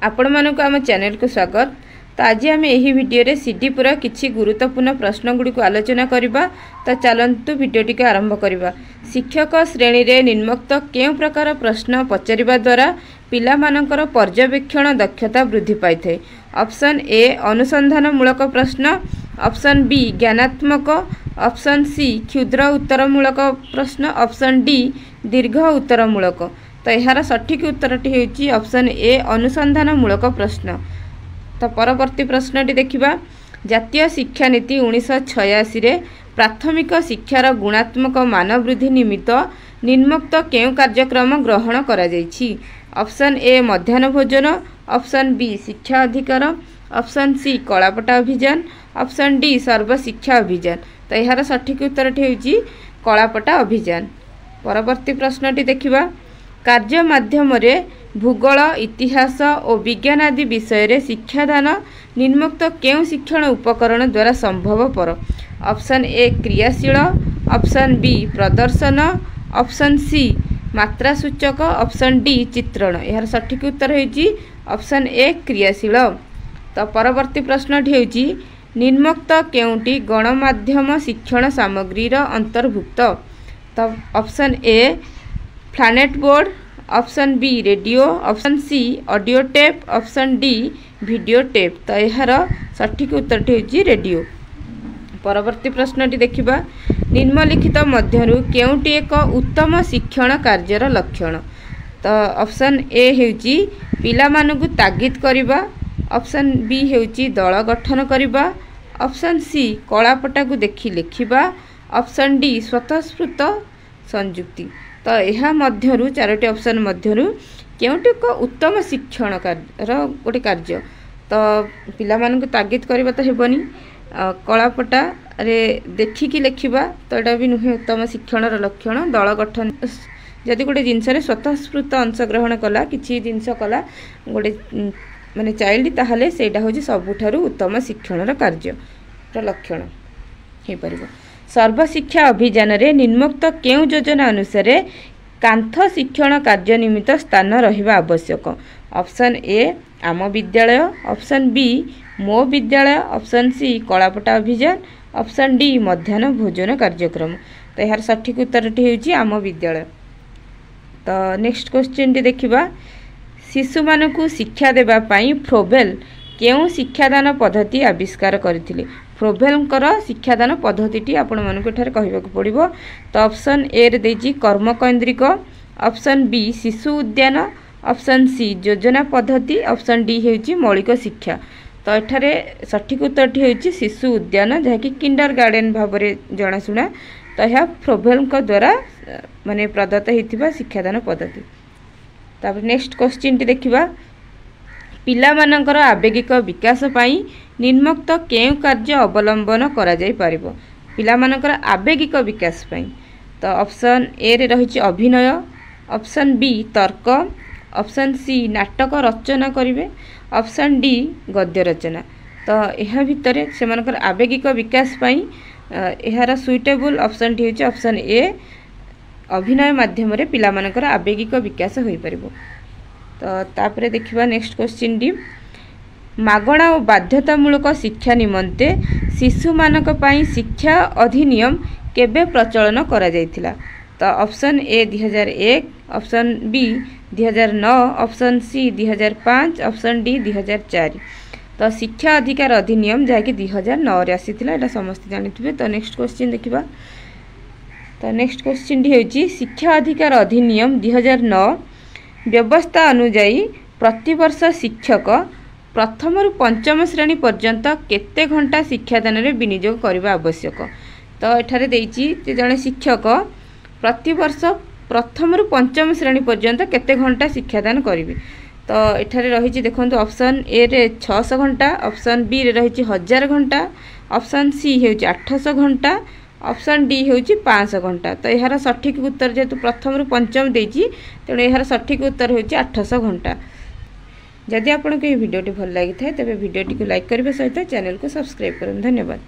आपण मानक आम चैनल को स्वागत। तो आज आम यही वीडियो रे सीडीपी किछि गुरुत्वपूर्ण प्रश्न गुड़ी को आलोचना करबा। तो चलंतु वीडियोटी को आरंभ करबा। शिक्षक श्रेणी रे निम्नोक्त केउ प्रकार प्रश्न पचारिबा द्वारा पिला मानकर पर्यवेक्षण दक्षता वृद्धि पाई थे। ऑप्शन ए अनुसंधानमूलक प्रश्न, ऑप्शन बी ज्ञानात्मक, ऑप्शन सी क्षुद्र उत्तरमूलक प्रश्न, ऑप्शन डी दीर्घ उत्तरमूलक। तो यार सठिक उत्तरटी होची ऑप्शन ए अनुसंधानमूलक प्रश्न। तो परवर्ती प्रश्नटी देखिबा। जातीय शिक्षा नीति 1986 रे प्राथमिक शिक्षार गुणात्मक मान वृद्धि निमित्त निम्नोक्त केउ कार्यक्रम ग्रहण करा जायछि। ऑप्शन ए मध्याह्न भोजन, ऑप्शन बी शिक्षा अधिकार, ऑप्शन सी कलापटा अभियान, ऑप्शन डी सर्व शिक्षा अभियान। तो यार सठिक उत्तरटी होची कलापटा अभियान। परवर्ती प्रश्नटी देखिबा। कार्य माध्यम रे भूगोल, इतिहास और विज्ञान आदि विषय रे शिक्षादान निम्नोक्त केउ शिक्षण उपकरण द्वारा संभवपर। ऑप्शन ए क्रियाशील, ऑप्शन बी प्रदर्शन, ऑप्शन सी मात्रा सूचक, ऑप्शन डी चित्रण। यार सठिक उत्तर होची ऑप्शन ए क्रियाशील। तो परवर्ती प्रश्नटी होची निम्नोक्त केउटी गणमाध्यम शिक्षण सामग्री अंतर्भुक्त। तो option A planet board, option B radio, option C audio tape, option D video tape. तो यार सठिक उत्तरटी होची रेडियो। परवर्ती प्रश्नटी देखिबा। निम्नलिखित मध्यरु केउटी एक उत्तम शिक्षण कार्यर लक्षण। तो ऑप्शन ए हेउची पिला मानकु तागिद करिबा, ऑप्शन बी हेउची दल गठन करिबा, ऑप्शन सी कलापटा को देखि लिखिबा, ऑप्शन डी स्वतःस्फूर्त संयुक्ति। तो यह मध्यरु चारोटी ऑप्शन मध्यरु केउटी एक उत्तम शिक्षण कार्य गोटे कार्य। तो पिला मानकु तागिद करिबा तो हेबनी, कलापटा रे देखिकी लिखिबा तो एटा भी नुहे उत्तम शिक्षण लक्षण। दल गठन जदि गोटे जिनस स्वतःस्फूर्त अंशग्रहण कला किछि जिनस कला गोटे माने चाइल्ड ताहले सेटा होची सबुठारु उत्तम शिक्षण कार्य लक्षण हे परिबो। सर्वशिक्षा अभियान रे निम्नोक्त केउ योजना अनुसार कांथ शिक्षण कार्य निमित्त स्थान रहिबा आवश्यक। ऑप्शन ए आम विद्यालय, ऑप्शन बी मो विद्यालय, ऑप्शन सी कलापटा अभियान, ऑप्शन डी मध्याह्न भोजन कार्यक्रम। तो यार सठिक उत्तरटी होची आम विद्यालय। तो नेक्स्ट क्वेश्चन टी देखिबा। शिशु मानकु शिक्षा देबा पई फ्रोबेल केउ शिक्षादान पद्धति आविष्कार करथिले। फ्रोबेलकर शिक्षादान पद्धति आपण मानक एठारे कहबाक पड़िबो। तो ऑप्शन ए रे देजी कर्मकैंद्रिक, ऑप्शन बी शिशु उद्यान, ऑप्शन सी योजना पद्धति, ऑप्शन डी हेउची मौलिक शिक्षा। तो एठारे सठिक उत्तरटी हेउची शिशु उद्यान जहाँकि किंडर गार्डन भावरे जनाशुना। तो यह फ्रोबेलक द्वारा माने प्रदत्त होइथिबा शिक्षादान पद्धति। तापर नेक्स्ट क्वेश्चन टी देखिबा। पिला मानकर आवेगिक विकास पाई निम्नोक्त केउ कार्य अवलंबन करा जाई परिबो। पिला मानकर आवेगिक विकास पाई तो ऑप्शन ए रे रहिछि अभिनय, ऑप्शन बी तर्क, ऑप्शन सी नाटक रचना करिवे, ऑप्शन डी गद्य रचना। तो यह भितरे से मानकर आवेगिक विकास पाई एहार सुइटेबल ऑप्शन टी होछि ऑप्शन ए अभिनय माध्यम रे पिला मानकर आवेगिक विकास होई परिबो। तो तापरे देखिबा नेक्स्ट क्वेश्चन डी। मागणा और बाध्यतामूलक शिक्षा निमंते शिशु मानक पई शिक्षा अधिनियम केबे प्रचलन करा जायतिला। तो option A 2001, option B 2009, option C 2005, option D 2004। तो शिक्षा अधिकार अधिनियम जहाँकि 2009 रे आसीतिला एटा समस्त जानिथिबे। तो नेक्स्ट क्वेश्चन देखिबा। तो नेक्स्ट क्वेश्चन डी होची शिक्षा अधिकार अधिनियम 2009 व्यवस्था अनुଯାयी प्रतिवर्ष शिक्षक प्रथम रु पंचम श्रेणी पर्यंत केते घंटा शिक्षादान रे विनियोग करबा आवश्यक। तो एठारे देइची जे जने शिक्षक प्रतिवर्ष प्रथम रु पंचम श्रेणी पर्यंत केते घंटा शिक्षादान करिवे। तो एठारे रहिची देखंतु ऑप्शन ए रे 600 घंटा, ऑप्शन बी रे रहिची 1000 घंटा, ऑप्शन सी हेउची 800 घंटा, ऑप्शन डी हेउची 500 घंटा। तो यार सठिक उत्तर जेतु प्रथम रु पंचम देइची तेणु यार सठिक उत्तर होची 800 घंटा। जदि आपको ये वीडियोटी भल लगी था तेरे वीडियोटी को लाइक करने सहित चैनल को सब्सक्राइब करें। धन्यवाद।